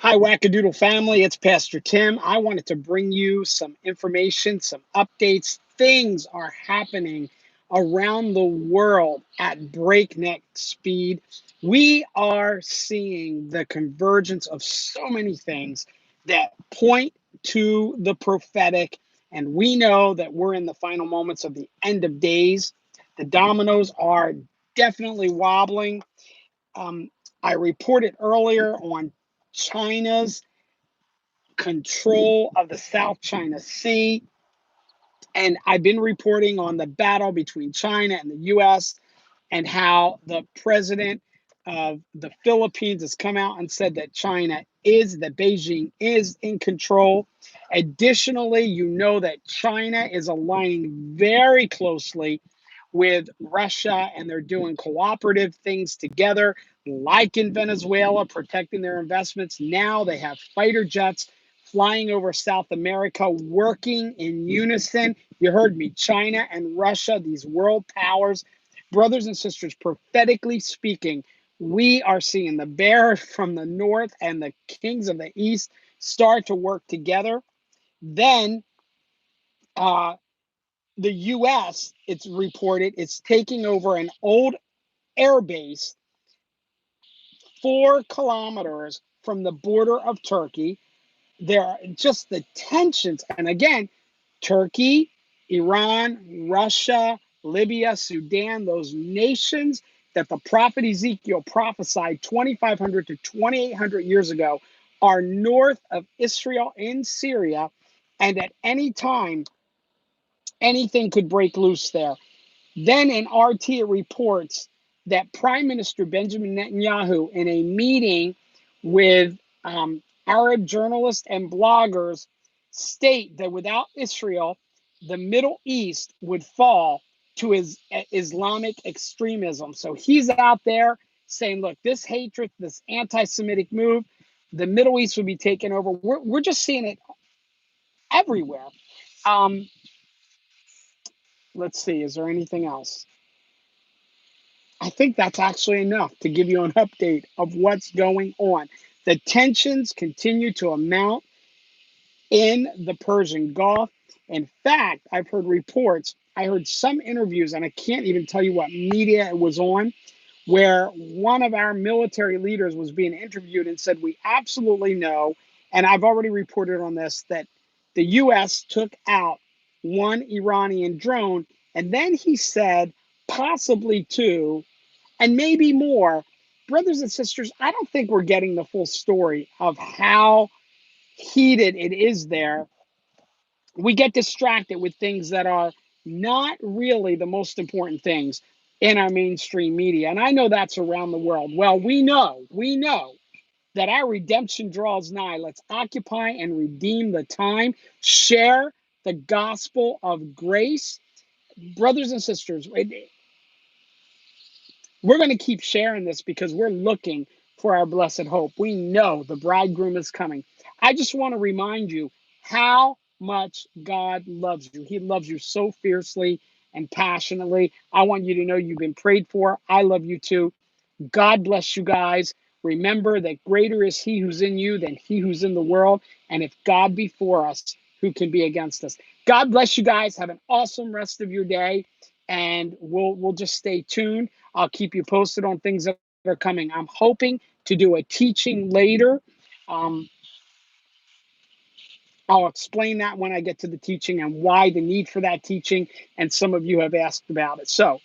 Hi, Wackadoodle family. It's Pastor Tim. I wanted to bring you some information, some updates. Things are happening around the world at breakneck speed. We are seeing the convergence of so many things that point to the prophetic. And we know that we're in the final moments of the end of days. The dominoes are definitely wobbling. Um, I reported earlier on China's control of the South China Sea. And I've been reporting on the battle between China and the US and how the president of the Philippines has come out and said that that Beijing is in control. Additionally, you know that China is aligning very closely with Russia and they're doing cooperative things together, like in Venezuela, protecting their investments. Now they have fighter jets flying over South America, working in unison. You heard me, China and Russia, these world powers. Brothers and sisters, prophetically speaking, we are seeing the bear from the north and the kings of the east start to work together. Then uh, the U.S., it's reported, it's taking over an old air base 4 kilometers from the border of Turkey. There are just the tensions. And again, Turkey, Iran, Russia, Libya, Sudan, those nations that the prophet Ezekiel prophesied 2,500 to 2,800 years ago are north of Israel in Syria. And at any time, anything could break loose there. Then in RT, it reports that Prime Minister Benjamin Netanyahu, in a meeting with Arab journalists and bloggers, state that without Israel, the Middle East would fall to Islamic extremism. So he's out there saying, look, this hatred, this anti-Semitic move, the Middle East would be taken over. We're just seeing it everywhere. Um, let's see, is there anything else? I think that's actually enough to give you an update of what's going on. The tensions continue to amount in the Persian Gulf. In fact, I've heard reports, I heard some interviews, and I can't even tell you what media it was on, where one of our military leaders was being interviewed and said, we absolutely know, and I've already reported on this, that the US took out one Iranian drone. And then he said, possibly two, and maybe more. Brothers and sisters, I don't think we're getting the full story of how heated it is there. We get distracted with things that are not really the most important things in our mainstream media. And I know that's around the world. Well, we know that our redemption draws nigh. Let's occupy and redeem the time. Share the gospel of grace. Brothers and sisters, we're going to keep sharing this because we're looking for our blessed hope. We know the bridegroom is coming. I just want to remind you how much God loves you. He loves you so fiercely and passionately. I want you to know you've been prayed for. I love you too. God bless you guys. Remember that greater is he who's in you than he who's in the world. And if God be for us, who can be against us? God bless you guys. Have an awesome rest of your day. And we'll just stay tuned. I'll keep you posted on things that are coming. I'm hoping to do a teaching later. Um, I'll explain that when I get to the teaching and why the need for that teaching. And some of you have asked about it. So